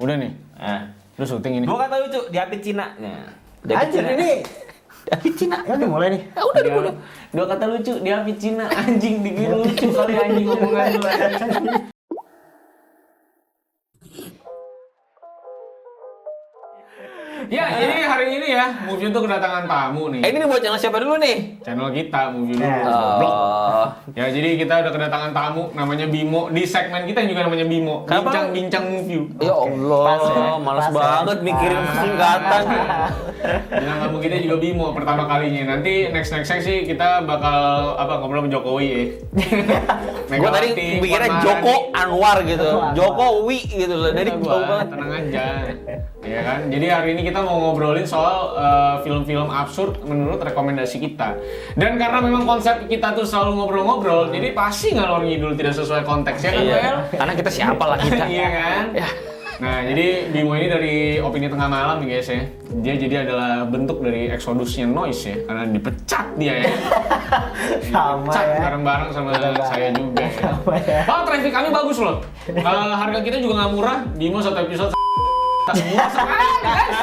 Udah nih. Lu syuting ini. Dua kata lucu di api Cina. Nah, di api Anjir Cina. ini. Di api Cina. Ya udah mulai nih. Udah. Dua kata lucu di api Cina. Anjing dikira lucu kali anjing ngomongan lu. Ya, jadi hari ini ya, Movie tuh kedatangan tamu nih. Ini buat channel siapa dulu nih? Channel kita, Movie dulu. Oh. Ya, jadi kita udah kedatangan tamu namanya Bimo. Di segmen kita yang juga namanya Bimo. Kenapa? Bincang-bincang movie. Ya Allah, Pas ya. malas Pas ya. banget mikirin singkatan. Bilang kamu kita juga Bimo pertama kalinya. Nanti next sih kita bakal ngobrol sama Jokowi ya. Gue tadi pikirnya Joko Anwar gitu, Jokowi gitu loh. Dari jauh banget. Tenang aja. Iya kan? Jadi hari ini kita mau ngobrolin soal film-film absurd menurut rekomendasi kita. Dan karena memang konsep kita tuh selalu ngobrol-ngobrol, jadi pasti ngalor ngidul tidak sesuai konteks ya kan, Iya. Bel? Karena kita siapa lah kita. Iya kan? Ya. Nah, jadi Bimo ini dari Opini Tengah Malam nih guys ya. Dia jadi adalah bentuk dari eksodusnya Noise ya, karena dipecat dia ya. Sama Dipecat ya. bareng-bareng sama saya juga ya. Sama ya. Oh, traffic kami bagus loh. Harga kita juga nggak murah. Bimo satu episode murah sekali guys.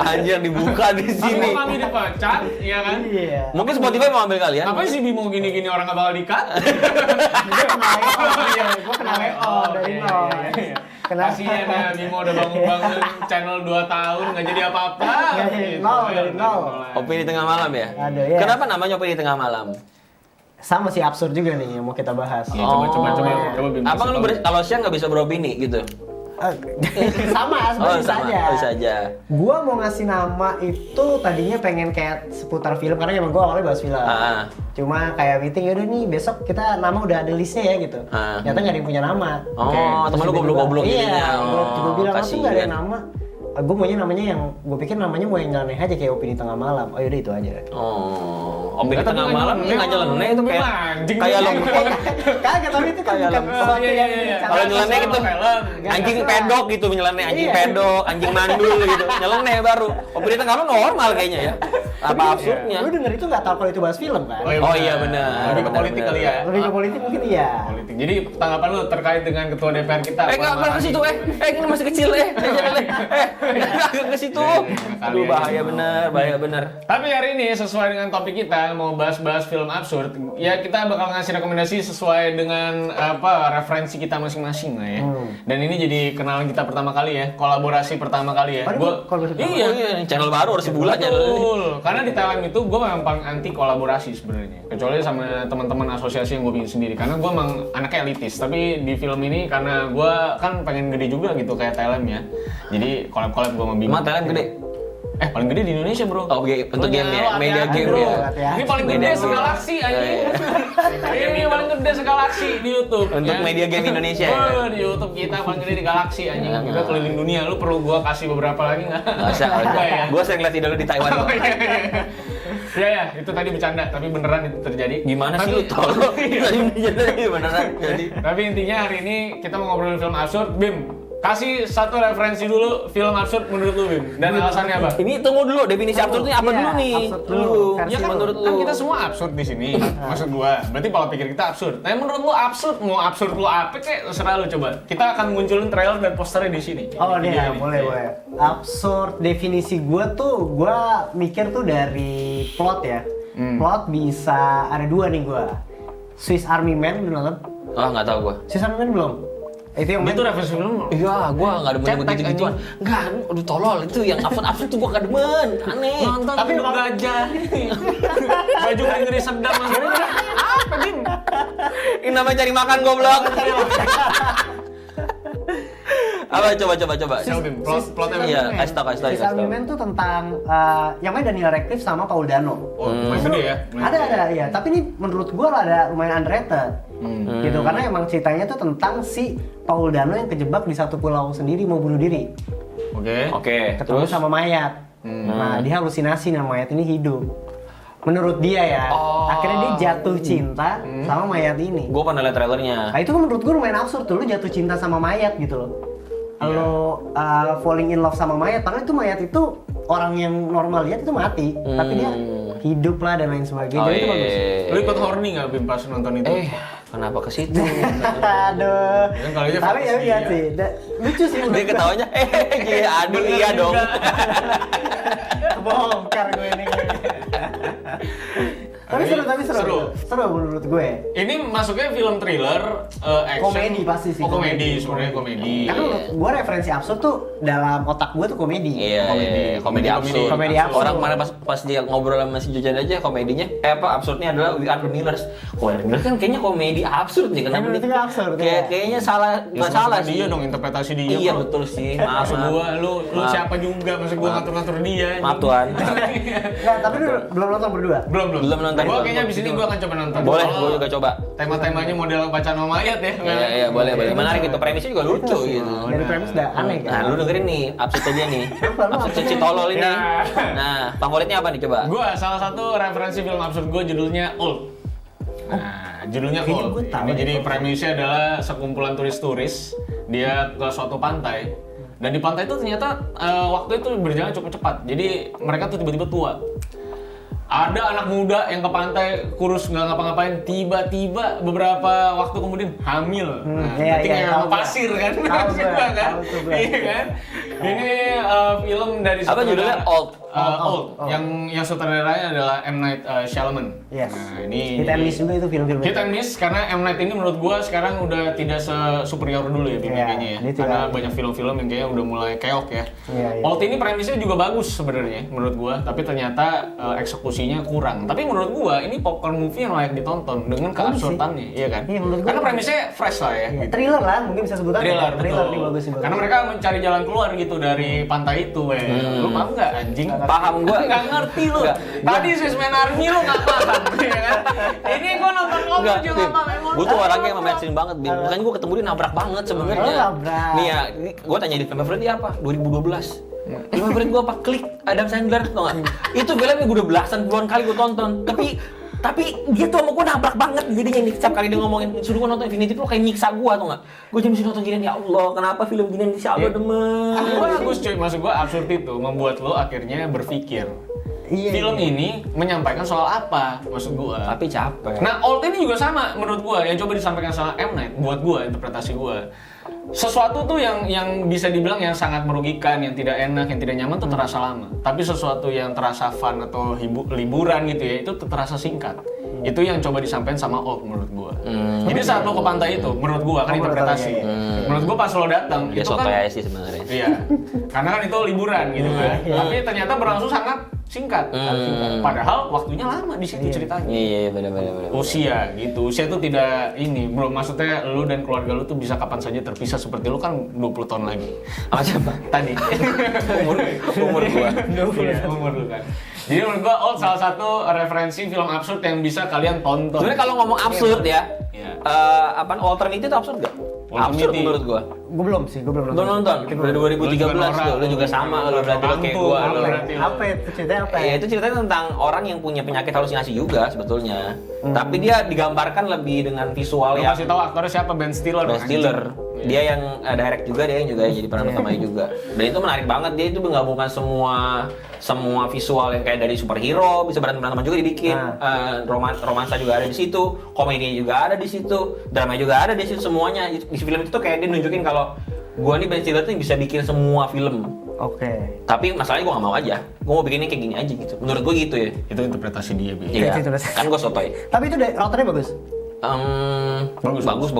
Anjir dibuka di Sini sini. kami dipecat, iya kan? Iya. Mungkin Spotify mau ambil kalian. Apa sih Bimo gini-gini orang nggak bakal di-cut? Gue kenal gue kenal dari nol. Kenapa? Kasihan ya, Bimo udah bangun-bangun channel 2 tahun nggak jadi apa-apa. Nggak jadi nol, dari nol. Opini tengah malam ya? Aduh, ya. Kenapa namanya opini tengah malam? Sama sih absurd juga nih yang mau kita bahas. Iya, coba Bimo. Abang lu kalau siang nggak bisa beropini gitu? Sama sebenarnya bisa aja. Bisa aja. Gua mau ngasih nama itu tadinya pengen kayak seputar film karena emang gua awalnya bahas film. Cuma kayak meeting yaudah nih besok kita nama udah ada listnya ya gitu. Ternyata nggak ada yang punya nama. Oh, temen lu goblok-goblok Iya, jadinya. coba bilang aku nggak ada kasihan. nama. Gue maunya namanya yang gue pikir namanya mau yang nyeleneh aja kayak opini tengah malam. Oh yaudah itu aja. Oh, opini Enggak, tengah tapi malam nggak ini nggak nyeleneh itu kayak anjing. kayak lo Kagak tapi itu kan Kayak bukan lem- sesuatu yang Kalau nyeleneh gitu anjing pedok gitu nyeleneh anjing pedok, anjing mandul gitu. Nyeleneh baru. Opini tengah malam normal kayaknya ya. Apa absurdnya? Lu denger itu nggak tahu kalau itu bahas film kan? Oh iya benar. Lebih ke politik kali ya. Lebih ke politik mungkin iya. Politik. Jadi tanggapan lu terkait dengan ketua DPR kita. Nggak ke situ ini masih kecil agak ke situ. Aduh bahaya bener. Tapi hari ini sesuai dengan topik kita mau bahas film absurd, ya kita bakal ngasih rekomendasi sesuai dengan referensi kita masing-masing lah ya. Dan ini jadi kenalan kita pertama kali ya, kolaborasi pertama kali ya. Iya, channel baru harus sebulan ya. Betul. Karena di Thailand itu gue memang paling anti kolaborasi sebenarnya. Kecuali sama teman-teman asosiasi yang gue bikin sendiri. Karena gue memang anaknya elitis. Tapi di film ini karena gue kan pengen gede juga gitu kayak Thailand ya. Jadi collab-collab gue sama Bimo. Emang Thailand gede? Paling gede di Indonesia bro. Oh, untuk game ya, media game bro. ya. Ini paling gede segalaksi anjing. Ini paling gede segalaksi di YouTube. Untuk media game Indonesia ya. Di YouTube kita paling gede di galaksi anjing. Kita keliling dunia. Lu perlu gua kasih beberapa lagi nggak? Nggak usah. Gua sering lihat idol di Taiwan. Ya, itu tadi bercanda, tapi beneran itu terjadi. Gimana sih lu tolong? Tadi beneran jadi. Tapi intinya hari ini kita mau ngobrolin film absurd. Bim, kasih satu referensi dulu film absurd menurut lu Bim. Dan alasannya apa? Ini tunggu dulu, definisi absurdnya apa Iya, dulu nih? absurd dulu. Ya kan, menurut kan lu. kita semua absurd di sini. Maksud gua, berarti pola pikir kita absurd. Nah, menurut lu absurd, mau absurd lu apa kek terserah lu coba. Kita akan munculin trailer dan posternya di sini. Oh Ini iya, dia nih. boleh. Absurd definisi gue mikir tuh dari plot ya. Plot bisa ada dua nih gue. Swiss Army Man udah nonton? Ah, nggak tahu gua. Swiss Army Man belum? Itu yang Itu main. referensi film lu. Iya, gua nggak demen Cetek, begitu-gituan. Enggak, aduh tolol itu yang absurd tuh gua nggak demen. Aneh. Nonton Tapi film gajah. Baju ngeri sedap mas. Apa Bim? Ini namanya cari makan goblok. Apa coba. Coba Bim, plotnya Iya, Bim. kasih tau. Swiss Army Man tuh tentang yang main Daniel Radcliffe sama Paul Dano. Oh, main gede ya? Ada ya, tapi ini menurut gue ada lumayan underrated. Gitu karena emang ceritanya tuh tentang si Paul Dano yang kejebak di satu pulau sendiri mau bunuh diri. Oke. Ketemu sama mayat. Nah, dia halusinasi nah mayat ini hidup. Menurut dia ya. Akhirnya dia jatuh cinta sama mayat ini. Gua pernah lihat trailernya. Nah, itu kan menurut gue lumayan absurd tuh, lu jatuh cinta sama mayat gitu loh. Lo falling in love sama mayat, padahal itu mayat itu orang yang normal lihat itu mati, tapi dia hidup lah dan lain sebagainya. Oh, Jadi itu iya. bagus. Lu ikut horny nggak Bim pas nonton itu? Kenapa ke situ? Aduh. Ya, kalau dia Tapi ya fantasi iya dia. sih. Lucu sih Dia ketawanya, aduh iya dong. Bongkar gue ini. Tapi seru menurut gue. Ini masuknya film thriller, action. Komedi pasti sih. Komedi, sebenarnya komedi. Karena menurut gue referensi absurd tuh dalam otak gue tuh komedi. Iya, komedi absurd. Komedi absurd. Orang kemarin pas dia ngobrol sama si Jojan aja komedinya, absurdnya adalah We Are The Millers. We Are The Millers kan kayaknya komedi absurd nih, kenapa Emang itu nggak absurd, ya? Kayaknya salah, Ya, nggak salah dia sih. dong, interpretasi dia. Iya Bro. betul sih, maaf. Maksud gua, lu Maaf. siapa juga, maksud gua ngatur-ngatur dia. Maaf Tuhan. Nggak, tapi lu belum nonton berdua. Belum. Belum nonton. Gua kayaknya abis ini gua akan coba nonton. Boleh, Soalnya gue juga coba. Tema-temanya model bacaan mayat ya. Iya, boleh. Menarik itu, premisnya juga lucu gitu. Dari premis udah aneh kan. Nah, lu dengerin nih, absurd aja nih. Apa, lu Absurd apa? si tolol ini. Ya. Nah, favoritnya apa nih coba? Gua salah satu referensi film absurd gua judulnya Old. Nah, judulnya Kayaknya Old. gua tahu Ini deh. jadi premisnya adalah sekumpulan turis-turis dia ke suatu pantai. Dan di pantai itu ternyata waktu itu berjalan cukup cepat. Jadi mereka tuh tiba-tiba tua. Ada anak muda yang ke pantai kurus nggak ngapa-ngapain, tiba-tiba beberapa waktu kemudian hamil. Nah, iya, berarti iya, kayak tahu sama pasir kan? Tahu gue, Suka kan? tahu tuh gue. Iya kan? Ini film dari Apa judulnya? Old. Old. Yang sutradaranya adalah M. Night Shyamalan. Yes. Nah, ini Hit and miss juga itu film-film. Hit and miss karena M. Night ini menurut gua sekarang udah tidak superior dulu ya filmnya Iya, kayaknya ya. itu Karena ya. banyak film-film yang kayaknya udah mulai keok ya. Iya, iya. Old ini premisnya juga bagus sebenarnya menurut gua, tapi ternyata eksekusinya kurang. Tapi menurut gua ini popcorn movie yang layak ditonton dengan Bagus sih. keabsurdannya, iya kan? Iya, menurut gua. Karena premisnya fresh lah ya. Iya, gitu. thriller lah, mungkin bisa sebutan. Thriller, Thriller betul. nih bagus sih. bagus. Karena mereka mencari jalan keluar gitu dari pantai itu, weh. Lu paham nggak anjing? Paham gua. Nggak ngerti lu. Nggak. Tadi Sisman Army lu nggak paham, ya kan? Ini gua nonton Enggak, juga nggak paham. gue tuh orangnya yang mainstream banget, Bim. Makanya gue ketemu dia nabrak banget sebenarnya. Oh, nabrak. Nih ya, gue tanya di film favorit dia apa? 2012. Film favorit gue apa? Klik, Adam Sandler, tau gak? Itu filmnya gue udah belasan puluhan kali gue tonton. Tapi dia tuh sama gue nabrak banget jadinya nih. Setiap kali dia ngomongin, suruh gue nonton Infinity tuh kayak nyiksa gue, tau gak? Gue jadi mesti nonton ginian, ya Allah, kenapa film ginian si Allah demen? Bagus cuy, maksud gua absurd itu membuat lo akhirnya berpikir. Iya, Film iya. ini menyampaikan soal apa, maksud gua. Tapi capek. Nah, Old ini juga sama menurut gua yang coba disampaikan sama M. Night buat gua, interpretasi gua. Sesuatu tuh yang bisa dibilang yang sangat merugikan, yang tidak enak, yang tidak nyaman tuh terasa lama. Tapi sesuatu yang terasa fun atau liburan gitu ya, itu tuh terasa singkat. Itu yang coba disampaikan sama Old menurut gua. Jadi saat lo ke pantai itu, menurut gua kan interpretasi. Menurut gua pas lo datang Dia itu kan sotoy aja sih sebenarnya. iya. Karena kan itu liburan gitu kan. Tapi ternyata berlangsung sangat singkat. Padahal waktunya lama di situ ceritanya. Iya, benar. Usia gitu. Usia tuh tidak ini, bro. Maksudnya lu dan keluarga lu tuh bisa kapan saja terpisah seperti lu kan 20 tahun lagi. Apa siapa? Tadi. Umur gua. Iya, umur lu kan. Jadi menurut gua Old salah satu referensi film absurd yang bisa kalian tonton. Sebenarnya kalau ngomong absurd ya, Iya. apaan Alternate itu absurd gak? Alternate. Absurd menurut gua. Gue belum sih, gue belum Lu nonton? Dari 2013 norak, lu juga sama, lu berarti lu kayak gua. Apa lu. berarti? Apa itu ceritanya apa? Ya, itu ceritanya tentang orang yang punya penyakit halusinasi juga sebetulnya. Tapi dia digambarkan lebih dengan visual Lu yang kasih tahu aktornya siapa? Ben Stiller. Ben Stiller. Iya. Dia yang direct juga, dia yang juga jadi peran utamanya juga. Dan itu menarik banget, dia itu menggabungkan semua visual yang kayak dari superhero, bisa berantem juga dibikin. Romansa juga ada di situ, komedi juga ada di situ, drama juga ada di situ, semuanya. Di film itu tuh kayak dia nunjukin kalau gua nih Ben Stiller tuh bisa bikin semua film. Oke. Tapi masalahnya gua nggak mau aja. Gua mau bikinnya kayak gini aja gitu. Menurut gua gitu ya. Itu interpretasi dia, Bi. Iya. itu betul. Kan gua sotoy. Tapi itu routernya bagus. Bagus.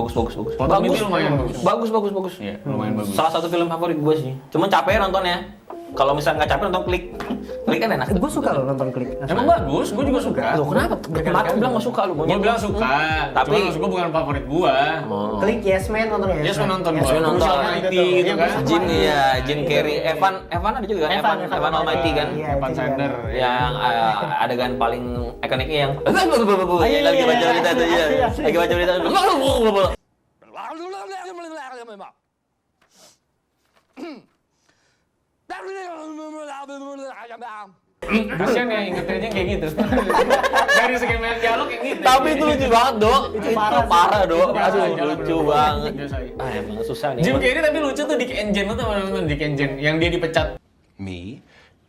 Potom ini lumayan bagus. Bagus. Iya, lumayan bagus. Salah satu film favorit gue sih. Cuman capek nontonnya. Kalau misalnya nggak capek nonton Klik. Klik kan enak. Gue suka loh nonton Klik. Emang bagus, gue juga suka. Loh kenapa? Kemarin bilang nggak suka lu. Gue bilang suka, tapi maksud gue bukan favorit gue. Klik Yes Man nonton ya? Yes Man nonton Yes gua. Man nonton. Bruce Almighty gitu kan. Jim Carrey, Evan ada juga kan? Evan Almighty kan? Iya, Evan itu juga. Sandler. Yang adegan paling ikoniknya yang lagi baca berita tuh ya. Lagi baca berita. Kasian ya ingetnya aja kayak gitu. Dari segi main dialog kayak gitu. Tapi itu lucu banget, Dok. Itu Itu parah parah, Dok. Biasa Aduh, aja lah, lucu bro. banget. Biasa aja. Emang susah nih. Jim Carrey tapi lucu tuh Dick and Jane, lu tuh nonton Dick and Jane yang dia dipecat. Me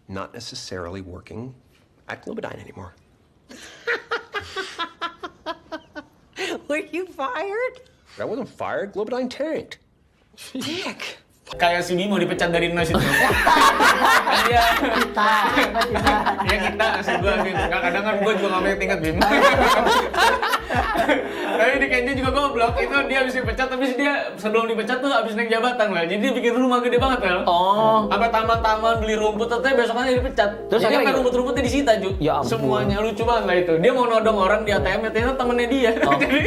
not necessarily working at Globodyne anymore. Were you fired? I wasn't fired. Globodyne tanked. Heck. Kayak si Bimo dipecat dari NAS itu. Dia kita asal gue Bim. Nggak, kadang kan gue juga nggak pengen tingkat Bim. Tapi di Kenji juga goblok. Itu dia habis dipecat, tapi dia sebelum dipecat tuh habis naik jabatan lah. Jadi dia bikin rumah gede banget kan. Oh. Sampai taman-taman beli rumput, tapi besokannya dipecat. Terus jadi akhirnya sampai rumput-rumputnya disita Ju. Ya ampun. Semuanya lucu banget lah itu. Dia mau nodong orang di ATM, ternyata temennya dia. Jadi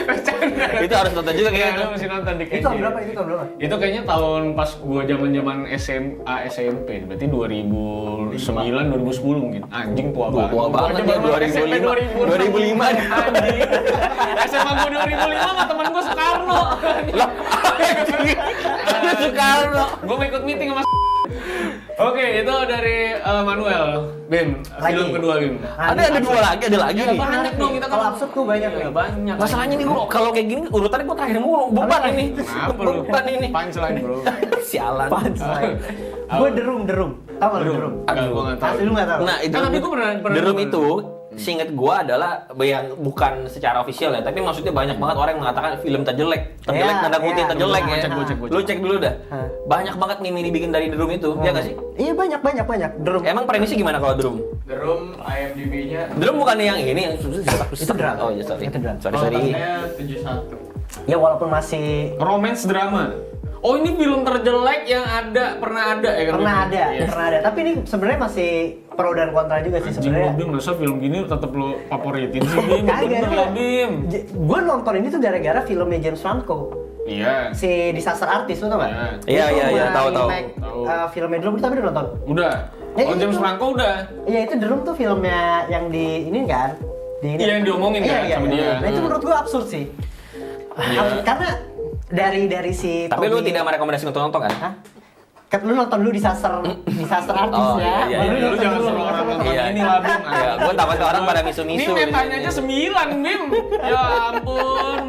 bercanda. Itu harus nonton juga Iya, kayaknya. lu mesti nonton di Kenji. Itu tahun berapa? Itu tahun berapa? Itu kayaknya tahun pas gua zaman-zaman SMA, SMP, berarti 2009, 2010 mungkin. Anjing tua banget. Tua banget ya, 2005. Anjing. SMA gua 2005 sama temen gua Soekarno. Lah, Soekarno. Gua mau ikut meeting sama Oke, itu dari Manuel. Bim, film kedua Bim. Ada dua lagi, ada lagi nih. Banyak dong kita Kalau absurd tuh banyak ya. ya. Banyak. Masalahnya nih gua kalau kayak gini urutannya gua terakhir mulu. Beban ini. Kenapa lu? Beban ini. Punchline, bro. Sialan. Gue derum. Tahu nggak lu derum? Enggak, gua enggak tahu. Asli lu nggak tahu? Nah, itu Tapi gua pernah The Room denger. itu seinget gua adalah yang bukan secara official ya, tapi maksudnya banyak banget orang yang mengatakan film terjelek. Terjelek Iya, tanda kutip iya. terjelek Gua ya. cek. Lu cek dulu dah. Banyak banget meme dibikin dari The Room itu, ya nggak sih? Iya banyak. Derum. Emang premisnya gimana kalau The Room? The Room IMDb-nya The Room bukannya yang ini yang Itu drama. Oh iya, sorry. Itu drama. Sorry. totalnya 71. Ya walaupun masih Romance drama. Oh, ini film terjelek yang pernah ada ya kan? pernah Bim? Iya. ada. Tapi ini sebenarnya masih pro dan kontra juga sih Anjing lu sebenarnya. Bim, masa film gini tetep lu favoritin sih Bim? Kagak. Bener lah Bim. Gue nonton ini tuh gara-gara filmnya James Franco. Iya. Si Disaster Artist, lu tau nggak? Iya, Itu iya, tahu. remake, Tahu. filmnya The Room, tapi udah nonton? Udah. Ya, Oh, James itu. Franco udah. Iya itu The Room tuh filmnya yang di ini kan? Iya, yang diomongin kan sama dia. Nah itu menurut gue absurd sih. Iya. Karena dari si Tapi lu Toby- tidak merekomendasikan untuk nonton kan? Hah? Kan lu nonton dulu Disaster Artist Oh, ya. iya, Baru iya. Lu nonton jangan dulu. suruh orang nonton Iya. ini lah Bim. Ya, gua takutnya orang pada Ini misu-misu. metanya aja 9 Bim. Ya ampun.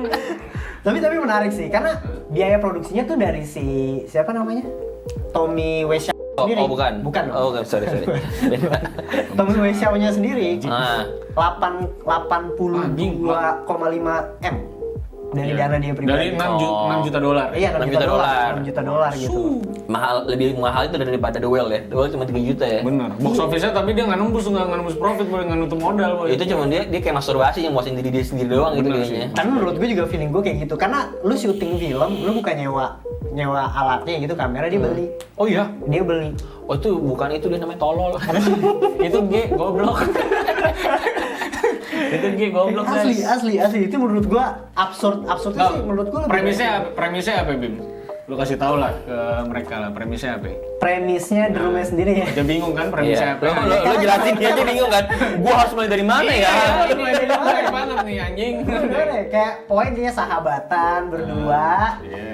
Tapi menarik sih karena biaya produksinya tuh dari siapa namanya? Tommy Wiseau sendiri. Oh, bukan. Bukan. Oh, bukan. Sorry. Tommy Wiseau-nya sendiri. Ah. 82,5 M dari dana dia pribadi. Dari 6 juta dolar. Iya, 6 juta dolar. 6 juta dolar gitu. Lebih mahal itu daripada The Whale ya. The Whale cuma 3 juta ya. Bener. Box office-nya tapi dia nggak nembus profit, boleh nggak nutup modal. Boy. Itu cuma dia kayak masturbasi yang muasin diri dia sendiri doang gitu Bener kayaknya. Tapi menurut gue juga feeling gue kayak gitu karena lu syuting film, lu bukan nyewa alatnya gitu, kamera dia beli. Oh iya. Dia beli. Oh itu bukan itu dia namanya tolol. Itu G goblok. Itu G goblok guys. Asli itu menurut gua absurd Nggak, sih menurut gua lebih premisnya apa Bim? Lu kasih tau lah ke mereka lah, premisnya apa? premisnya The Room-nya sendiri ya. Aja bingung kan premisnya Iya. apa? Lu jelasin dia aja bingung kan. Gua harus mulai dari mana ya? Ini menarik banget nih anjing. Bener ya, kayak pokoknya dia sahabatan berdua, Iya.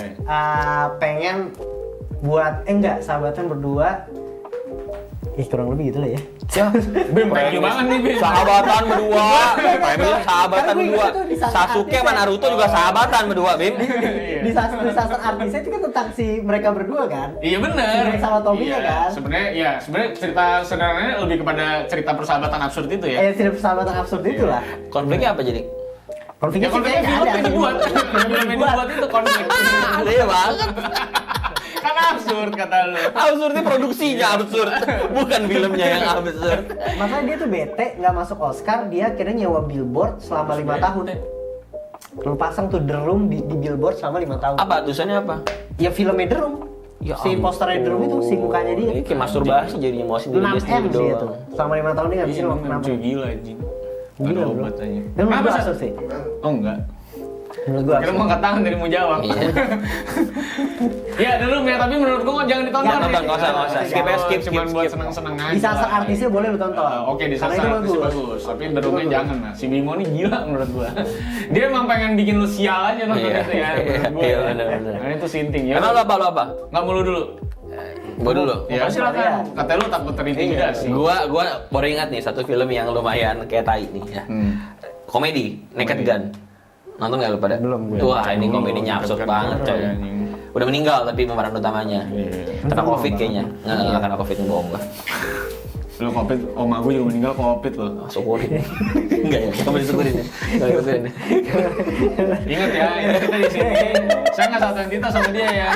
pengen buat sahabatan berdua. Kurang lebih gitu lah ya. Bim kayak banget nih Bim. Sahabatan berdua. Premisnya sahabatan Kan gue berdua. itu di saat Sasuke artis sama ya. Naruto juga sahabatan berdua, Bim. Disaster artisnya itu kan tentang si mereka berdua kan. Iya benar. Si Greg sama Tommy Iya, kan. Sebenarnya cerita sederhananya lebih kepada cerita persahabatan absurd itu ya. Tidak persahabatan absurd itu lah. Konfliknya apa jadi? Konfliknya Ya konfliknya sih film kayaknya yang ada. dibuat. Film yang dibuat itu konflik. Iya banget. Kan absurd kata lu. Absurdnya produksinya absurd, bukan filmnya yang absurd. Makanya dia tuh bete nggak masuk Oscar, dia akhirnya nyewa billboard selama 5 tahun. Lu pasang tuh The Room di billboard selama 5 tahun. Apa tulisannya apa? Ya filmnya The Room. Ya Si posternya The Room itu, si mukanya dia. Ini kayak masturbasi jadinya mau sendiri 6 dia M sendiri sih itu. doang. Selama 5 tahun dia ngabisin Iya, waktu 6 cuy M. gila anjing. Gila, Ada bro. obat aja. Dan menurut Apa gua sih? absurd sih. Oh enggak. Menurut gua Kira absurd. mau angkat tangan dari mau jawab. Iya. Iya, The Room ya, tapi menurut gua jangan ditonton. Jangan nonton, nggak usah. Skip ya, skip. Cuman buat seneng-seneng aja. Disaster artisnya boleh lu tonton. Oke, di Karena Sasar itu bagus. Tapi The Room-nya jangan lah. Si Bimo nih gila menurut gua. Dia emang pengen bikin lu sial aja nonton Iya. itu ya menurut gua. Iya, ya. bener. Nah, itu sinting ya. Emang lu apa? Enggak mulu dulu. Gua dulu. Ya silakan. Katanya lu takut terintimidasi. Gua baru ingat nih satu film yang lumayan kayak tai nih ya. Komedi, Naked Gun. Nonton nggak lu pada? Belum, gue. Wah, ini komedinya absurd banget coy. Udah meninggal tapi pemeran utamanya. Iya. Kena covid kayaknya. Nggak kena covid, bohong gua. Lu Covid, oma gue juga meninggal Covid loh. Syukurin. Enggak ya, kamu disyukurin ya. Enggak disyukurin ya. Ingat ya, kita di sini. Saya nggak satu entitas sama dia ya.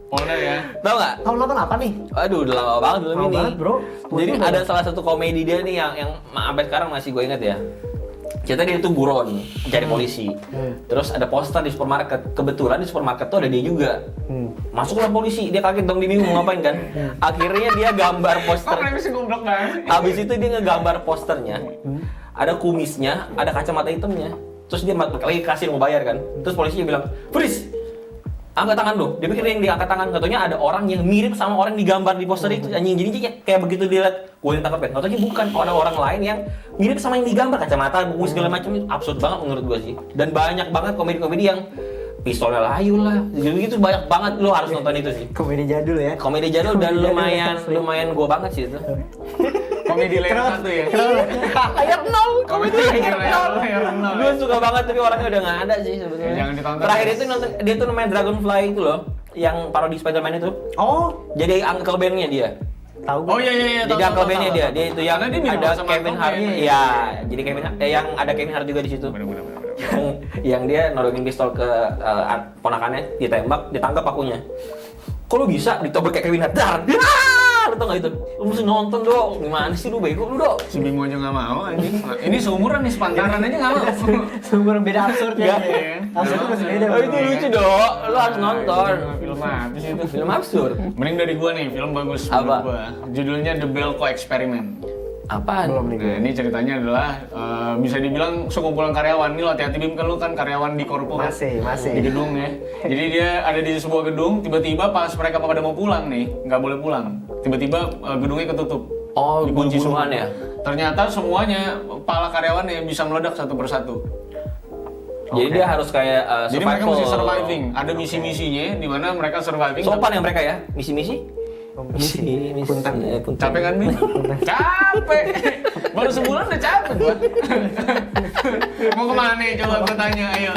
Polda ya. Tahu nggak? Tahun 8 nih? Aduh, udah lama banget film Lama ini. banget, bro. Jadi Tua ada salah satu komedi dia nih yang sampai sekarang masih gue ingat ya. Cerita dia itu buron, cari polisi. Terus ada poster di supermarket. Kebetulan di supermarket tuh ada dia juga. Masuklah polisi, dia kaget dong, dia bingung mau ngapain kan. Akhirnya dia gambar Kok poster. premisnya goblok banget? Habis itu dia ngegambar posternya. Ada kumisnya, ada kacamata hitamnya. Terus dia lagi kasir mau bayar kan. Terus polisinya bilang, "Freeze! Angkat tangan lu." Dia pikir yang diangkat tangan, katanya ada orang yang mirip sama orang yang digambar di poster itu. Anjing, jadi kayak begitu dia lihat, gue ditangkap ya. Katanya bukan, ada orang lain yang mirip sama yang digambar, kacamata, buku segala macam. Itu absurd banget menurut gue sih. Dan banyak banget komedi-komedi yang pistolnya layu lah, gitu banyak banget, lo harus nonton itu sih. Komedi jadul ya. Komedi jadul dan lumayan gue banget sih itu. Komedi layer 1 ya? Layar nol, Komedi layer 0. Gue suka banget tapi orangnya udah nggak ada sih sebetulnya. Jangan ditonton. Terakhir itu nonton, dia tuh namanya Dragonfly itu loh, yang parodi Spider-Man itu. Oh, Jadi Uncle Ben-nya dia. tahu gue. Oh iya. Jadi Uncle Ben-nya dia itu yang Karena dia mirip ada sama Kevin Uncle Hart. Ben. Iya, jadi Kevin yang ada Kevin Hart juga di situ. Bener. Yang dia nolongin pistol ke ponakannya, ditembak, ditangkap pakunya. Kok lu bisa ditobek kayak Kevin Hart? Dar! Lu tau gak itu? Lu mesti nonton dong. Gimana sih lu bego lu dong? Si Bimo aja nggak mau anjing. Ini seumuran nih, sepantaran aja nggak mau. Sumber beda absurd ya. Iya. Absurd tuh masih beda. Oh itu lucu dong. Lu harus nonton. Film apa sih itu? Film absurd. Mending dari gua nih, film bagus Apa? menurut gua. Judulnya The Belko Experiment. Apaan? Belum nih gue. Nah, ini ceritanya adalah bisa dibilang sekumpulan karyawan. Ini lo hati-hati Bim, kan lu kan karyawan di korpo kan? Masih. Di gedung ya. Jadi dia ada di sebuah gedung, tiba-tiba pas mereka pada mau pulang nih, nggak boleh pulang. Tiba-tiba gedungnya ketutup. Oh, Dikunci bunuh-bunuhan semua. ya? Ternyata semuanya, kepala karyawannya bisa meledak satu persatu. Jadi dia harus kayak Jadi mereka mesti survival. surviving. Ada misi-misinya di mana mereka surviving. Sopan ya mereka ya? Misi-misi? Misi. Punten. Capek kan nih? Capek. Baru sebulan udah capek gua. Mau kemana coba gua tanya, ayo.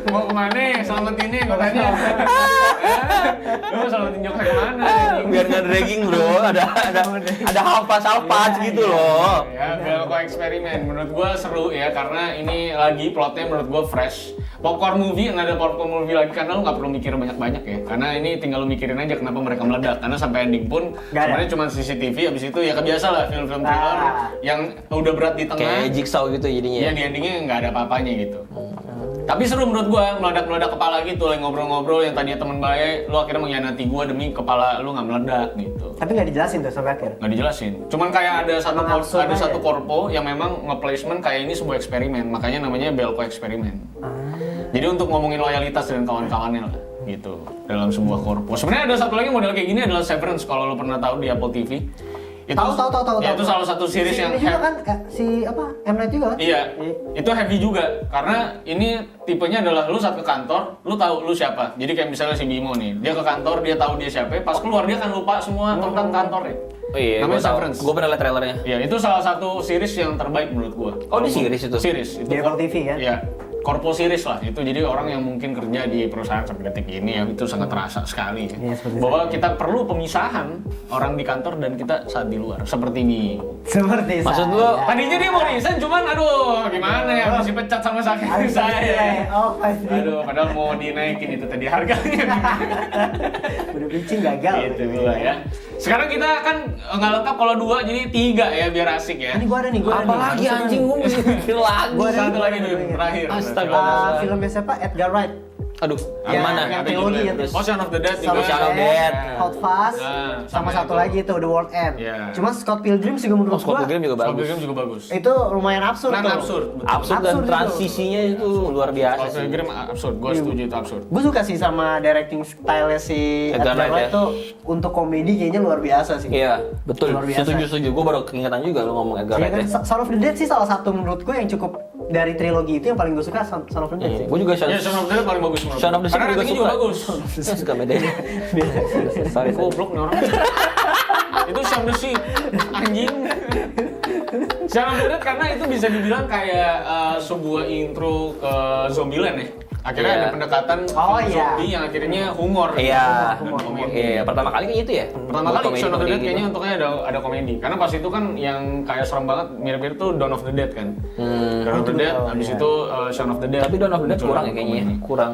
Mau kemana? Selamatinnya gua tanya. Lu selamatin Joksa kemana? Biar nggak dragging bro, ada halpas gitu loh. Ya, Belko Eksperimen. Menurut gua seru ya, karena ini lagi plotnya menurut gua fresh. Popcorn movie, ada popcorn movie lagi karena lu nggak perlu mikir banyak-banyak ya. Karena ini tinggal lu mikirin aja kenapa mereka meledak. Karena sampai ending pun sebenarnya cuma CCTV, habis itu ya kebiasa lah film-film thriller yang udah berat di tengah. Kayak jigsaw gitu jadinya. Iya, di endingnya nggak ada apa-apanya gitu. Tapi seru menurut gua, meledak-meledak kepala gitu, lagi ngobrol-ngobrol yang tadinya temen baik, lu akhirnya mengkhianati gua demi kepala lu nggak meledak gitu. Tapi nggak dijelasin tuh sampai akhir. Nggak dijelasin. Cuman kayak ada satu korpo yang memang nge-placement kayak ini sebuah eksperimen, makanya namanya Belko Eksperimen. Jadi untuk ngomongin loyalitas dan kawan-kawannya lah gitu dalam sebuah korpo. Sebenarnya ada satu lagi model kayak gini adalah Severance, kalau lo pernah tahu di Apple TV. Tahu. Ya, itu salah satu series yang ini juga kan si apa? M Night juga kan? Iya, itu heavy juga karena ini tipenya adalah lu saat ke kantor, lu tahu lu siapa. Jadi kayak misalnya si Bimo nih, dia ke kantor, dia tahu dia siapa, pas keluar dia kan lupa semua tentang kantornya. Oh iya, namanya gua tahu. Severance. Gue pernah liat trailernya. Iya, itu salah satu series yang terbaik menurut gua. Oh, di series itu? Series. Itu Di Apple TV kan? Iya. Korpo series lah itu, jadi orang yang mungkin kerja di perusahaan sampai detik ini ya itu sangat terasa sekali ya. Iya, seperti Bahwa kita perlu pemisahan orang di kantor dan kita saat di luar seperti ini. Seperti Maksud saya. lu, Tadinya dia mau resign cuman aduh gimana ya masih pecat sama sakit saya. Oh, pasti. Aduh padahal mau dinaikin itu tadi harganya. Udah pitching gagal. Gitu gua ya. Sekarang kita kan nggak lengkap kalau 2 jadi 3 ya biar asik ya. Ini gua ada nih, apalagi anjing gue mesti film lagu. Gua ada Satu nih, lagi dulu terakhir. Astaga. Filmnya siapa? Edgar Wright. Aduh, Ya, yang mana? yang Apa trilogi judulnya? yang Oh, Shaun of the Dead Shaun juga. of Shaun of the Dead. Hot Fuzz, Nah, sama sama satu itu. lagi itu The World End. Iya. Cuma Scott Pilgrim juga menurut Scott gua Pilgrim juga Soul bagus. Pilgrim juga bagus. itu lumayan absurd Nah, tuh. absurd. Absurd dan Absurd itu. transisinya itu luar biasa Soul sih. Pilgrim absurd. Gue setuju itu absurd. Gue suka sih sama directing style si Edgar Edgar Wright Wright ya. tuh untuk komedi kayaknya luar biasa sih. Iya, betul. Luar biasa. Setuju. Gue baru keingetan juga lu ngomong Edgar Iya Wright kan, ya. Shaun of the Dead sih salah satu menurut gue yang cukup dari trilogi itu yang paling gue suka Shaun of the Dead sih. Gue juga Ya, Shaun of the Dead paling bagus menurut Shaun of the Dead Karena juga ratingnya suka. bagus. Suka bedanya. Sorry. Goblok nih orang. Itu Shaun the Sheep. Anjing. Shaun of the Dead karena itu bisa dibilang kayak sebuah intro ke Zombieland ya. Akhirnya ada pendekatan zombie yang akhirnya humor. Iya. Komedi. Iya, pertama kali kayaknya itu ya. Pertama kali Komedi- Shaun of the komedi Dead gitu. kayaknya untuknya ada komedi. Karena pas itu kan yang kayak serem banget mirip-mirip tuh Dawn of the Dead kan. Dawn of the Dead, habis itu Shaun of the Dead. Tapi Dawn of the Dead muncul kurang ya kayaknya. komedi. Kurang.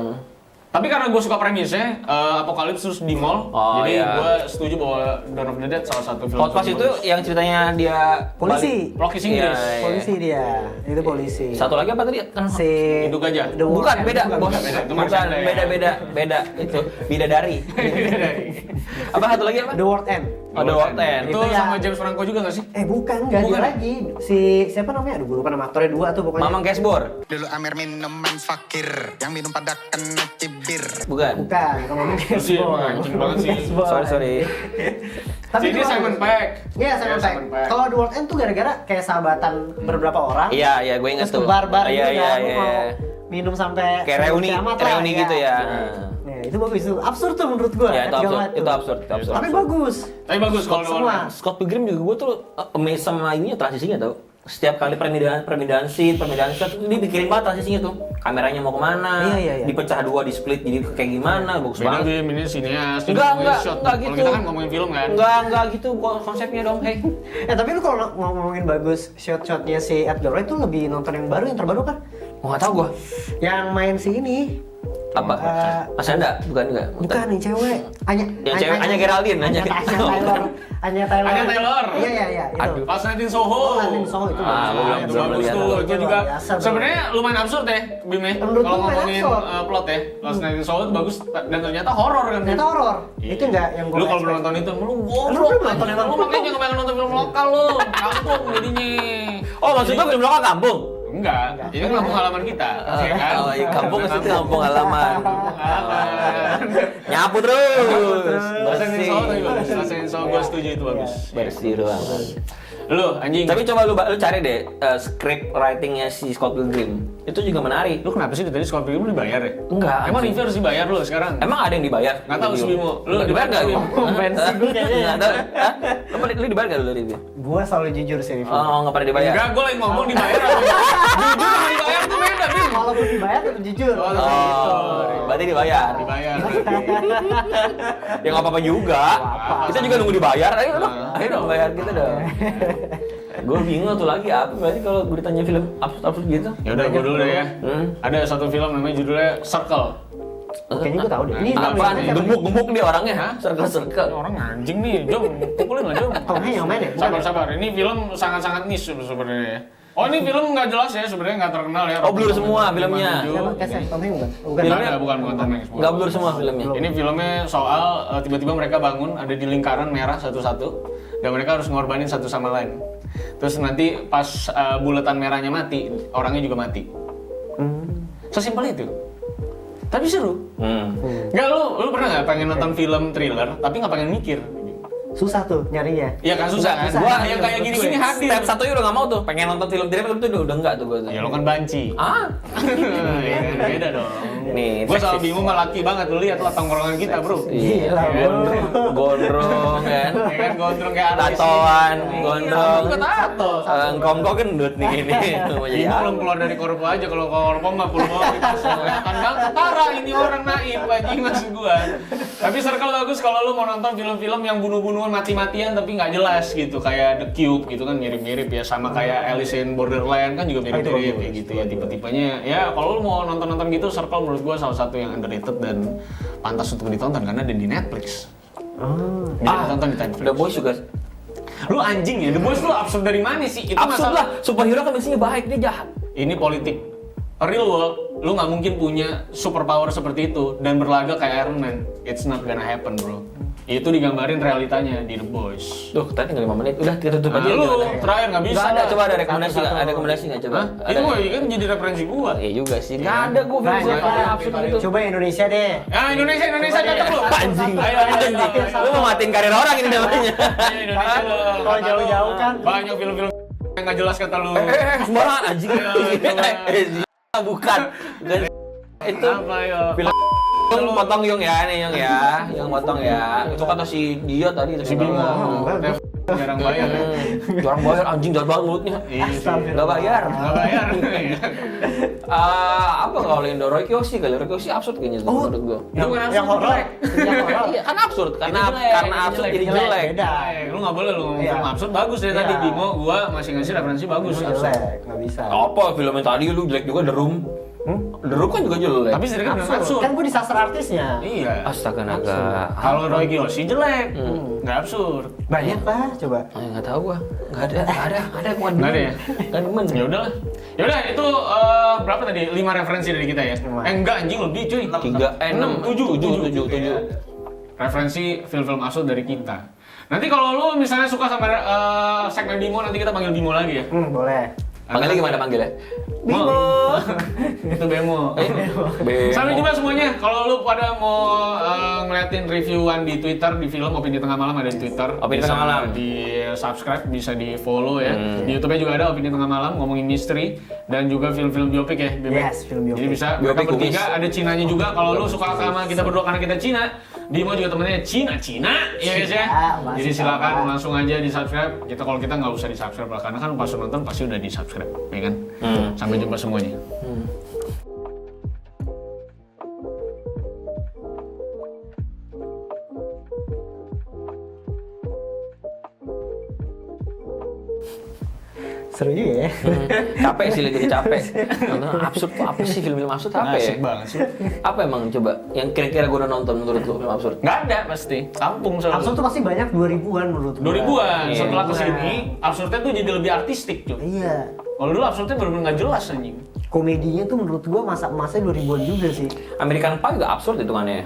Tapi karena gue suka premisnya, Apokalips terus di mall, Oh, jadi iya. gue setuju bahwa Dawn of the Dead salah satu film. Outpost itu yang ceritanya dia Polisi. Plot Iya, Inggris. iya. Polisi dia, itu polisi. Satu lagi apa tadi? Kan Si Itu gajah. The bukan Wolf beda, Bukan, bos. bukan. beda. Itu Bukan Marshanda ya. beda itu bidadari. Apa satu lagi apa? The World End. Oh, The World End. Itu Itu ya. sama James Franco juga nggak sih? Bukan, nggak dia Bukan. lagi. Si siapa namanya? Aduh, gue lupa nama aktornya dua tuh pokoknya. Mamang Cashbor. Dulu Amer minuman fakir, yang minum pada kena cibir. Bukan. Bukan, ngomongin Terus dia emang anjing banget sih. Sorry. Tapi Ini itu Simon bagus. Pegg. Iya, Simon Pegg. Kalau The World End tuh gara-gara kayak sahabatan beberapa orang. Iya, gue ingat Terus tuh. ke bar-bar Iya, gitu iya, kan, lu iya. mau minum sampai Kayak reuni kiamat lah, gitu ya. Nah, itu bagus tuh. Absurd tuh menurut gua. Ya, itu ketiga absurd. banget tuh. Itu absurd. Tapi bagus. Tapi bagus kalau The Semua. World End. Scott Pilgrim juga gue tuh amazed sama ininya transisinya tau. Setiap kali permindahan scene tuh dia pikirin banget transisinya tuh. Kameranya mau kemana, Iya. dipecah dua, di split jadi kayak gimana, bagus Beda banget. Bim, ini sineas. ini Enggak ngomongin shot. gitu. Kalau kita kan ngomongin film kan. Enggak gitu konsepnya dong, hey. Tapi lu kalau ngomongin bagus shot-shotnya si Edgar Wright tuh lebih nonton yang baru, yang terbaru kan? Mau nggak tahu gua. Yang main si ini. Apa? Masanda? Bukan enggak. Bukan yang cewek. Yang cewek, Anya Geraldine, Anya Taylor. Anya Taylor. Anya Taylor. Iya, itu. Aduh. Pas Nightin Soho. Nightin Soho itu Ah, bagus. belum Itu belum bagus lihat. tuh. Itu Luar juga biasa, bro. sebenarnya lumayan absurd ya, Bim ya. Menurut Kalau gua lumayan ngomongin absurd. plot ya, Last Night in Soho itu bagus dan ternyata horor kan. Ternyata horor. Iya. Itu enggak yang gua Lu kalau belum expect. nonton itu, lu Lu goblok. belum nonton anjing. emang? Lu makanya kebanyakan nonton film lokal lu. Kampung jadinya. Oh, maksudnya film lokal kampung? Enggak, ini kampung halaman kita. ya kan? Oh, iya, kampung itu kampung halaman. Halaman. Nyapu terus. Last Night in Soho tapi Bersih. bagus. Last Night in Soho gua setuju itu bagus. Bersih doang. Lu anjing. Tapi coba lu cari deh script writingnya si Scott Pilgrim. Itu juga menarik. Lu kenapa sih dari Scott Pilgrim dibayar ya? Enggak. Emang anjing. review harus dibayar lu sekarang? Emang ada yang dibayar? Nggak tahu sih, Bimo. Lu dibayar nggak? Bimo? Bensin gue kayaknya ya. Nggak tahu. Hah? Lu dibayar nggak lu review? Gua selalu jujur sih review. Oh, nggak pernah dibayar? Enggak, gue lagi ngomong dibayar apa? Jujur sama dibayar tuh beda, Bim. Walaupun dibayar tetap jujur. Oh, berarti dibayar. Dibayar. Ya nggak apa-apa juga. Kita juga nunggu dibayar. Ayo dong bayar kita dong. Gue bingung tuh lagi apa berarti kalau gue ditanya film absurd gitu. Ya udah, gue dulu deh ya. Hmm. Ada satu film namanya judulnya Circle. Kayaknya gua tahu deh. Ini Apaan? tulisannya siapa nih? Gemuk-gemuk dia orangnya. Hah? Circle-circle. Orang anjing nih, Jom. Pukulin lah, Jom. Tom Hanks yang main ya? Bukan Sabar, ya? sabar. Ini film sangat-sangat niche sebenarnya ya. Oh, ini film nggak jelas ya, sebenarnya nggak terkenal ya. Oh, blur semua filmnya. Siapa? Keseh, Tom Hanks bukan? Bukan. Filmnya- Bukan Tom Hanks. Nggak blur semua filmnya. Ini filmnya soal tiba-tiba mereka bangun ada di lingkaran merah satu-satu dan mereka harus ngorbanin satu sama lain. Terus nanti pas bulatan merahnya mati, orangnya juga mati. Sesimpel itu. Tapi seru. Nggak, lu pernah nggak pengen nonton film thriller tapi nggak pengen mikir? Susah tuh nyarinya. Iya kan susah kan? Susah. Gua yang kayak gini-gini hadir. Step satunya udah nggak mau tuh. Pengen nonton film thriller tuh udah enggak tuh gue tuh. Ya lo kan banci. Ah, Iya kan, beda dong. Nih, Gue selalu seksis. bingung sama laki banget, lu lihat lah tongkrongan kita bro. Gila, Iya, bro. gondrong kan. Ya kan gondrong kayak artis. Tatoan, Iya, gondrong. Gue tato. Engkong gendut nih gini. Mau jadi Ini apa? belum keluar dari korpo aja, kalau korpo mah pulmo gitu. Kelihatan banget ketara ini orang naif anjing maksud gua. Tapi Circle bagus kalau lu mau nonton film-film yang bunuh-bunuhan mati-matian tapi nggak jelas gitu, kayak The Cube gitu kan mirip-mirip ya, sama kayak Alice in Borderland kan juga mirip-mirip kayak gitu ya, tipe-tipenya. Ya kalau lu mau nonton-nonton gitu, Circle menurut gua salah satu yang underrated dan pantas untuk ditonton karena ada di Netflix. Bisa ditonton di Netflix. The Boys juga Lu anjing ya, The Boys lu absurd dari mana sih? Itu absurd masalah. lah. Superhero kan biasanya baik, dia jahat. Ini politik. Real world, lu nggak mungkin punya superpower seperti itu dan berlaga kayak Iron Man. It's not gonna happen, bro. Itu digambarin realitanya di The Boys. Tuh, tadi tinggal 5 menit. Udah, kita tutup Nah, aja. lu Gimana? terakhir nggak bisa. Nggak ada, lah. coba ada rekomendasi nggak? Satu-satu. Ada rekomendasi nggak coba? Hah? Ada. Ini kan jadi referensi gua. Iya juga sih. Nggak ada gue film Banyak, siapa Pak. absurd gitu. Coba Indonesia deh. Ya Indonesia cocok lu. Anjing. Ayo, ayo. Lu mau matiin karir orang ini namanya. Ayo, Indonesia lu. Kalau Kata lu, jauh-jauh kan. banyak film-film yang nggak jelas kata lu. Sembarangan anjing. Ayo, Bukan. Bukan. Itu Apa ya? film Yung potong Yung ya, nih Yung ya. Yang potong ya. Itu kata si dia tadi. Si Bimo. Enggak, jarang bayar. Jarang bayar, anjing jahat banget mulutnya. Nggak bayar. Nggak bayar. Apa kalau Indo Roy Kiyoshi kali? Roy Kiyoshi absurd kayaknya tuh menurut gua. Itu kan yang horor. Iya, kan absurd karena absurd jadi Jelek, jelek. beda. Lu nggak boleh lu ngomong Iya. film absurd bagus dari tadi Iya. Bimo, gua masih ngasih referensi bagus. absurd. Jelek, nggak bisa. Apa film yang tadi lu jelek juga The Room? The Room kan juga jelek. Tapi sedikit benar absurd. Kan gue disasar artisnya. Iya. Astaga naga. Kalau Roy Kiyoshi jelek, nggak absurd. Banyak lah, coba. Nggak tahu gua. Nggak ada bukan. Nggak ada ya? Kan demen. Ya udahlah. Ya udah itu berapa tadi? 5 referensi dari kita ya? Lima. Enggak anjing lebih cuy. 7. Referensi film-film absurd dari kita. Nanti kalau lu misalnya suka sama segmen Bimo, nanti kita panggil Bimo lagi ya. Boleh. Panggilnya gimana panggilnya? Bimo. Itu Bemo. Bemo. Sampai jumpa semuanya. Kalau lu pada mau ngeliatin reviewan di Twitter, di film Opini Tengah Malam ada di Twitter. Opini Bisa Tengah Malam. Di subscribe, bisa di follow ya. Di YouTube-nya juga ada Opini Tengah Malam ngomongin misteri dan juga film-film biopik ya. Bebe. Yes, film biopik. Jadi bisa Biopik mereka bertiga, kumis. ada Cinanya juga. Kalau lu suka sama kita berdua karena kita Cina, Bimo juga temennya Cina, ya guys ya. masih Jadi silakan sama. langsung aja di subscribe. Kalau kita nggak usah di subscribe lah, karena kan pas nonton pasti udah di subscribe, ya kan? Sampai jumpa semuanya. Seru juga ya. Capek sih lagi capek. Nonton absurd tuh apa sih film absurd apa ya? Asik banget sih. Apa emang coba yang kira-kira gue udah nonton menurut lu film absurd? Nggak ada pasti. Kampung selalu. Absurd tuh pasti banyak 2000-an menurut gue. 2000-an. Iya. Setelah kesini, absurdnya tuh jadi lebih artistik cuy. Iya. Kalau dulu absurdnya bener-bener nggak jelas anjing. Komedinya tuh menurut gua masa-masanya 2000-an juga sih. American Pie juga absurd hitungannya ya?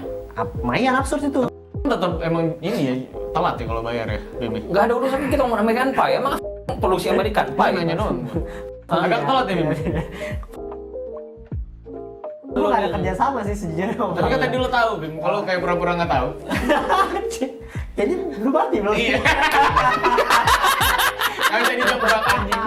Lumayan absurd itu. Tetap emang ini ya, telat ya kalau bayar ya, Bimi. Nggak ada urusan kita ngomong American Pie, emang produksi American Pie. Nanya doang. Agak telat ya, Bimi. Lu gak ada kerja sama sih sejujurnya. Tapi kan tadi lo tahu, Bim. Kalau kayak pura-pura nggak tahu. Jadi lu mati belum? Iya. Nggak bisa dijawab anjing.